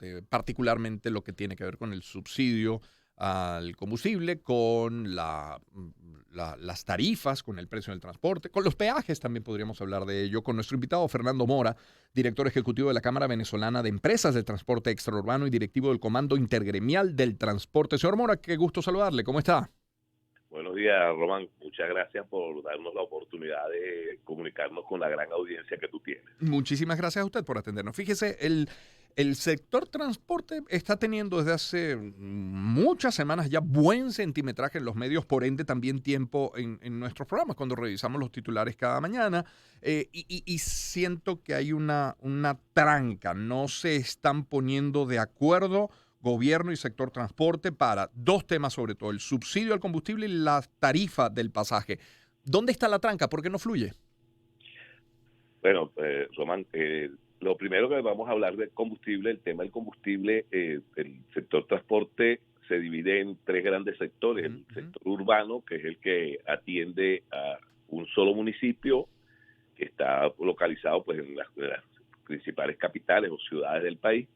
transporte, particularmente lo que tiene que ver con el subsidio al combustible, con las tarifas, con el precio del transporte, con los peajes también podríamos hablar de ello, con nuestro invitado Fernando Mora, director ejecutivo de la Cámara Venezolana de Empresas de Transporte Extraurbano y directivo del Comando Intergremial del Transporte. Señor Mora, qué gusto saludarle, ¿cómo está? Buenos días, Román. Muchas gracias por darnos la oportunidad de comunicarnos con la gran audiencia que tú tienes. Muchísimas gracias a usted por atendernos. Fíjese, el sector transporte está teniendo desde hace muchas semanas ya buen centimetraje en los medios, por ende también tiempo en nuestros programas, cuando revisamos los titulares cada mañana, y siento que hay una tranca, no se están poniendo de acuerdo gobierno y sector transporte para dos temas sobre todo, el subsidio al combustible y la tarifa del pasaje. ¿Dónde está la tranca? ¿Por qué no fluye? Bueno, Román, lo primero que vamos a hablar del combustible, el tema del combustible, el sector transporte se divide en tres grandes sectores. Ujú, El ujú. sector urbano, que es el que atiende a un solo municipio, que está localizado pues en las principales capitales o ciudades del país,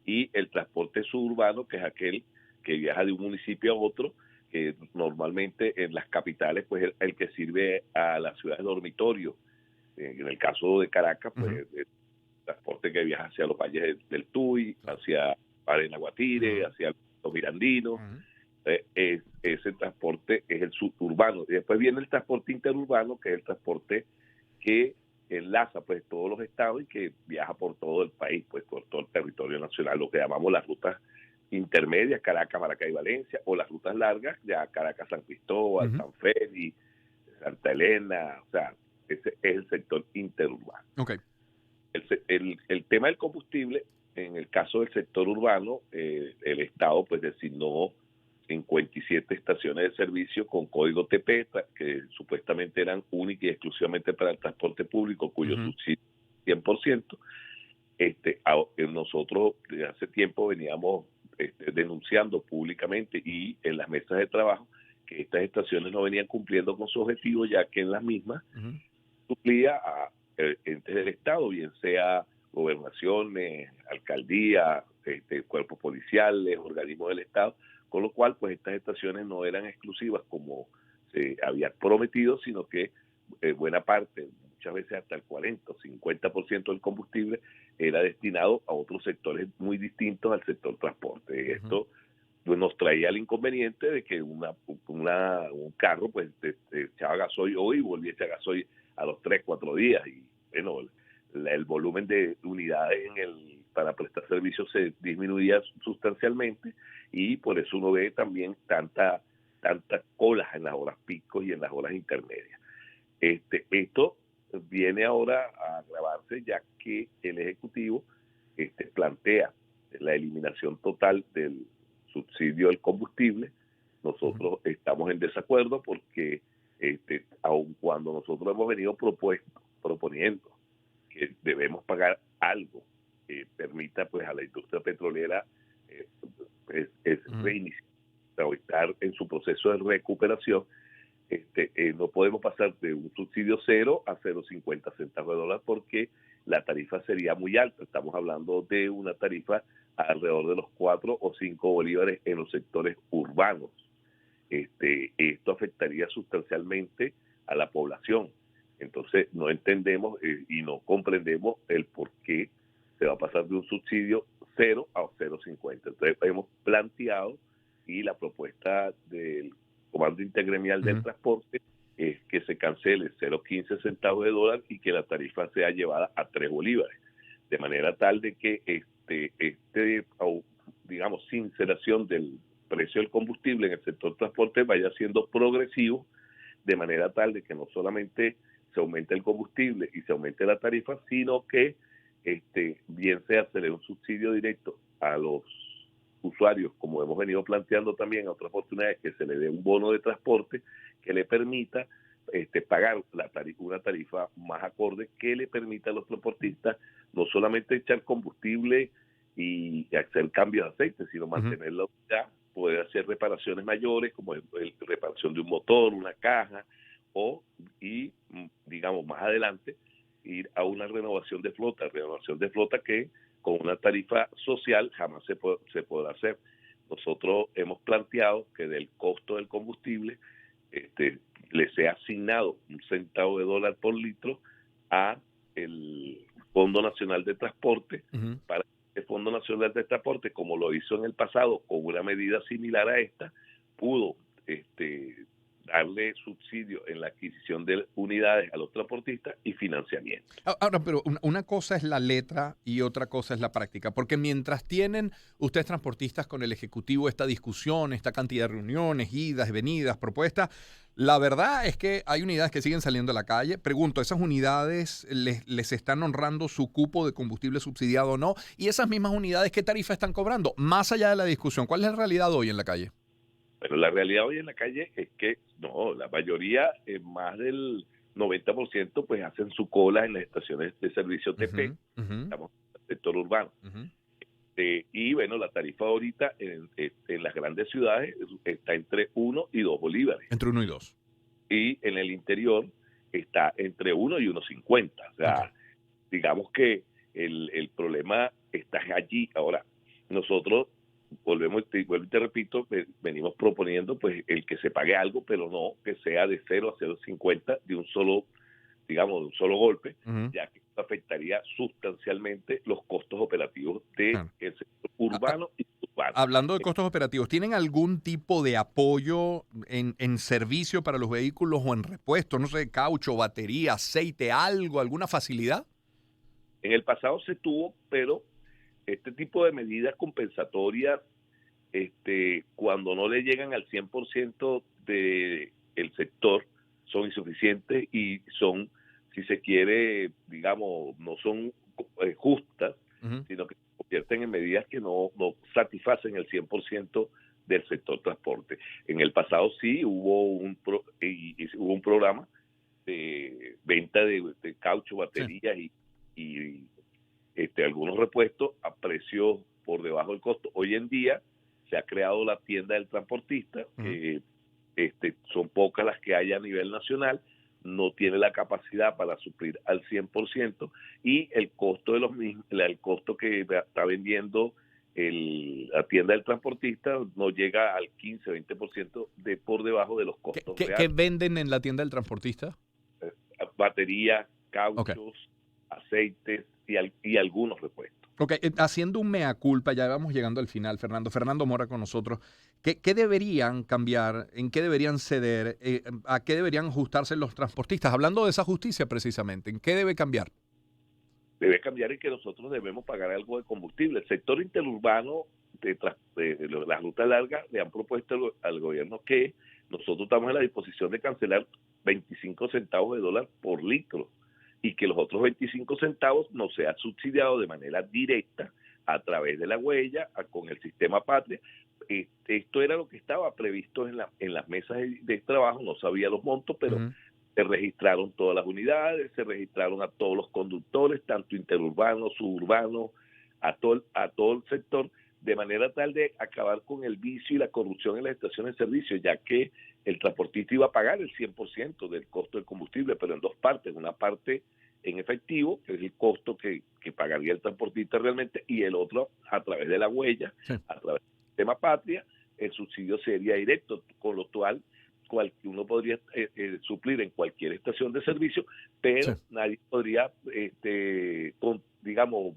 y el transporte suburbano, que es aquel que viaja de un municipio a otro, que normalmente en las capitales pues el que sirve a las ciudades dormitorio. En el caso de Caracas, pues Ujú, el transporte que viaja hacia los valles del Tuy, claro. hacia Arena Guatire, Ujú, hacia los Mirandinos. ujú, Ese transporte es el suburbano. Y después viene el transporte interurbano, que es el transporte que enlaza pues todos los estados y que viaja por todo el país, pues por todo el territorio nacional, lo que llamamos las rutas intermedias, Caracas, Maracay, Valencia, o las rutas largas, ya Caracas, San Cristóbal, ujú. San Félix, Santa Elena, o sea, ese es el sector interurbano. Ok. El tema del combustible, en el caso del sector urbano, el Estado pues designó 57 estaciones de servicio con código TP, que supuestamente eran únicas y exclusivamente para el transporte público, cuyo Ujú, subsidio es 100%. Nosotros desde hace tiempo veníamos denunciando públicamente y en las mesas de trabajo que estas estaciones no venían cumpliendo con su objetivo, ya que en las mismas ujú, suplía a entes del Estado, bien sea gobernaciones, alcaldías, cuerpos policiales, organismos del Estado, con lo cual pues estas estaciones no eran exclusivas como se había prometido, sino que buena parte, muchas veces hasta el 40 o 50% del combustible era destinado a otros sectores muy distintos al sector transporte. ujú. Esto pues, nos traía el inconveniente de que un carro pues te echaba gasoil hoy y volvía a echar gasoil a los 3 4 días y bueno, el volumen de unidades para prestar servicios se disminuía sustancialmente y por eso uno ve también tantas colas en las horas pico y en las horas intermedias. Esto viene ahora a agravarse ya que el Ejecutivo plantea la eliminación total del subsidio al combustible. Ujú, Nosotros estamos en desacuerdo porque aun cuando nosotros hemos venido proponiendo que debemos pagar algo que permita pues a la industria petrolera eh, ujú. reiniciar o estar en su proceso de recuperación, no podemos pasar de un subsidio cero a 0,50 centavos de dólar porque la tarifa sería muy alta. Estamos hablando de una tarifa alrededor de los 4 o 5 bolívares en los sectores urbanos. Esto afectaría sustancialmente a la población. Entonces no entendemos y no comprendemos el por qué se va a pasar de un subsidio cero a 0,50. Entonces hemos planteado y la propuesta del Comando Intergremial del Ujú. Transporte es que se cancele 0,15 centavos de dólar y que la tarifa sea llevada a 3 bolívares, de manera tal de que digamos, sinceración del precio del combustible en el sector transporte vaya siendo progresivo, de manera tal de que no solamente se aumente el combustible y se aumente la tarifa, sino que bien sea se le dé un subsidio directo a los usuarios, como hemos venido planteando también a otras oportunidades, que se le dé un bono de transporte que le permita pagar una tarifa más acorde, que le permita a los transportistas no solamente echar combustible y hacer cambios de aceite, sino Ujú. mantener la unidad, poder hacer reparaciones mayores, como reparación de un motor, una caja, digamos, más adelante, ir a una renovación de flota que con una tarifa social jamás se podrá hacer. Nosotros hemos planteado que del costo del combustible le sea asignado un centavo de dólar por litro a el Fondo Nacional de Transporte, para que el Fondo Nacional de Transporte, como lo hizo en el pasado con una medida similar a esta, pudo darle subsidio en la adquisición de unidades a los transportistas y financiamiento. Ahora, pero una cosa es la letra y otra cosa es la práctica, porque mientras tienen ustedes transportistas con el Ejecutivo esta discusión, esta cantidad de reuniones, idas, venidas, propuestas, la verdad es que hay unidades que siguen saliendo a la calle. Pregunto, ¿esas unidades les están honrando su cupo de combustible subsidiado o no? Y esas mismas unidades, ¿qué tarifa están cobrando? Más allá de la discusión, ¿cuál es la realidad hoy en la calle? Pero la realidad hoy en la calle es que no, la mayoría, más del 90%, pues hacen su cola en las estaciones de servicio TP, estamos en el sector urbano. Y bueno, la tarifa ahorita en las grandes ciudades está entre 1 y 2 bolívares. Entre 1 y 2. Y en el interior está entre 1 y 1.50. O sea, digamos que el problema está allí. Ahora, nosotros vuelvo y te repito, venimos proponiendo pues el que se pague algo, pero no que sea de 0 a 0.50 de un solo, digamos, de un solo golpe, ya que esto afectaría sustancialmente los costos operativos del sector urbano y urbano. Hablando de costos operativos, ¿tienen algún tipo de apoyo en servicio para los vehículos o en repuesto? No sé, caucho, batería, aceite, algo, alguna facilidad. En el pasado se tuvo, pero este tipo de medidas compensatorias, cuando no le llegan al 100% del sector, son insuficientes y son, si se quiere, digamos, no son justas, sino que se convierten en medidas que no satisfacen el 100% del sector transporte. En el pasado sí hubo hubo un programa de venta de caucho, baterías y algunos repuestos a precios por debajo del costo. Hoy en día se ha creado la tienda del transportista, que son pocas las que hay a nivel nacional, no tiene la capacidad para suplir al 100%, y el costo de los mismos, el costo que está vendiendo la tienda del transportista no llega al 15-20% por debajo de los costos reales. ¿Qué venden en la tienda del transportista? Baterías, cauchos, aceites y algunos repuestos. Ok, haciendo un mea culpa, ya vamos llegando al final, Fernando. Fernando Mora con nosotros. ¿Qué deberían cambiar? ¿En qué deberían ceder? ¿A qué deberían ajustarse los transportistas? Hablando de esa justicia precisamente, ¿en qué debe cambiar? Debe cambiar en que nosotros debemos pagar algo de combustible. El sector interurbano de las rutas largas le han propuesto al gobierno que nosotros estamos en la disposición de cancelar 25 centavos de dólar por litro, y que los otros 25 centavos no sean subsidiados de manera directa a través de la huella con el sistema Patria. Esto era lo que estaba previsto en las mesas de trabajo, no sabía los montos, pero se registraron todas las unidades, se registraron a todos los conductores, tanto interurbanos, suburbanos, a todo el sector, de manera tal de acabar con el vicio y la corrupción en las estaciones de servicio, ya que el transportista iba a pagar el 100% del costo del combustible, pero en dos partes, una parte en efectivo, que es el costo que pagaría el transportista realmente, y el otro a través de la huella, a través del sistema Patria, el subsidio sería directo, con lo cual uno podría suplir en cualquier estación de servicio, pero nadie podría, digamos,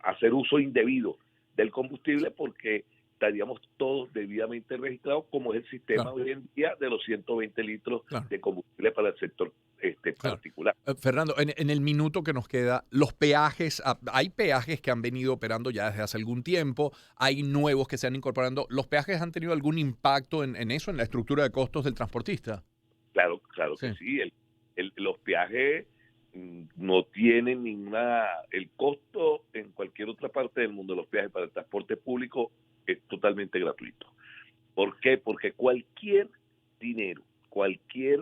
hacer uso indebido del combustible, porque estaríamos todos debidamente registrados, como es el sistema hoy en día de los 120 litros de combustible para el sector particular. Fernando, en el minuto que nos queda, los peajes, hay peajes que han venido operando ya desde hace algún tiempo, hay nuevos que se han incorporando. ¿Los peajes han tenido algún impacto en eso, en la estructura de costos del transportista? Claro que sí. Los peajes no tienen el costo en cualquier otra parte del mundo de los peajes para el transporte público es totalmente gratuito. ¿Por qué? Porque cualquier dinero, cualquier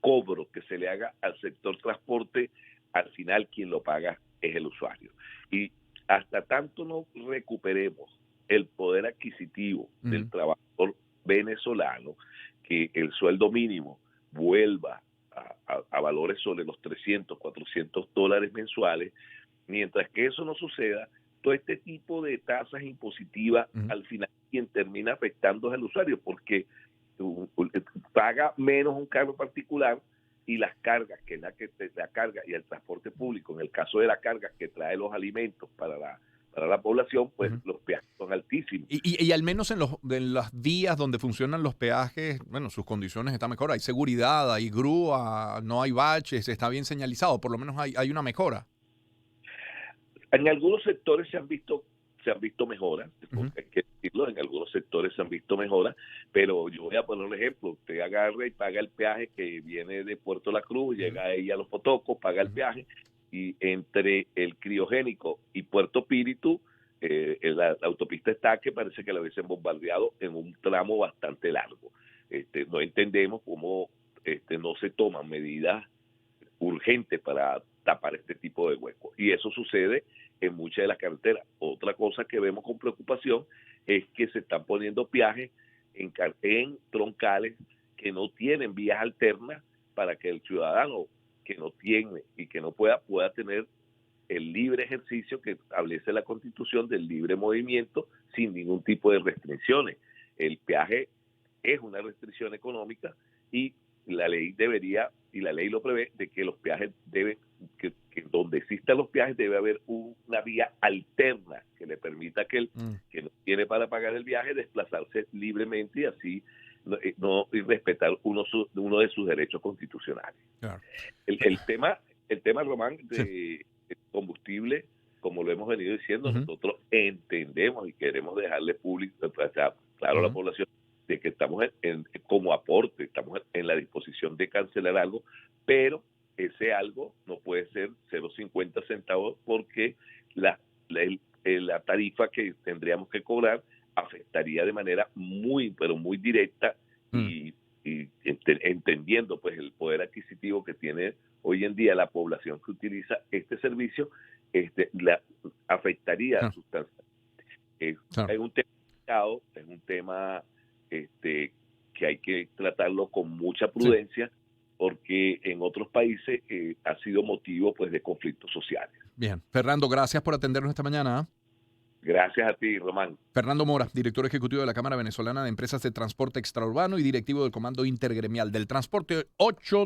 cobro que se le haga al sector transporte, al final quien lo paga es el usuario. Y hasta tanto no recuperemos el poder adquisitivo del trabajador venezolano, que el sueldo mínimo vuelva a valores sobre los $300, $400 mensuales, Mientras que eso no suceda, todo este tipo de tasas impositivas, al final quien termina afectando es el usuario, porque paga menos un carro particular y las cargas, que es la carga y el transporte público, en el caso de la carga que trae los alimentos para la población, pues los peajes son altísimos. Y al menos en las vías donde funcionan los peajes, bueno, sus condiciones están mejor. Hay seguridad, hay grúa, no hay baches, está bien señalizado. Por lo menos hay una mejora. En algunos sectores se han visto mejoras, hay que decirlo, en algunos sectores se han visto mejoras, pero yo voy a poner un ejemplo: usted agarra y paga el peaje que viene de Puerto La Cruz, llega ahí a Los Potocos, paga el peaje, y entre el Criogénico y Puerto Píritu, la autopista está que parece que la hubiesen bombardeado en un tramo bastante largo. No entendemos cómo no se toman medidas urgentes para tapar este tipo de huecos, y eso sucede en muchas de las carreteras. Otra cosa que vemos con preocupación es que se están poniendo peajes en troncales que no tienen vías alternas para que el ciudadano que no tiene y que no pueda tener el libre ejercicio que establece la Constitución del libre movimiento sin ningún tipo de restricciones. El peaje es una restricción económica y la ley lo prevé, de que los peajes que donde existan los peajes debe haber una vía alterna que le permita a aquel que no tiene para pagar el viaje desplazarse libremente y así y respetar uno de sus derechos constitucionales. Claro. El tema, Román, de combustible, como lo hemos venido diciendo, nosotros entendemos y queremos dejarle público, claro, a la población, de que estamos como aporte, estamos en la disposición de cancelar algo, pero ese algo no puede ser 0.50 centavos, porque la tarifa que tendríamos que cobrar afectaría de manera muy directa y entendiendo pues el poder adquisitivo que tiene hoy en día la población que utiliza este servicio, la afectaría sustancialmente. Es un tema delicado, es un tema que hay que tratarlo con mucha prudencia, porque en otros países ha sido motivo pues de conflictos sociales. Bien, Fernando, gracias por atendernos esta mañana. Gracias a ti, Román. Fernando Mora, director ejecutivo de la Cámara Venezolana de Empresas de Transporte Extraurbano y directivo del Comando Intergremial del Transporte. 8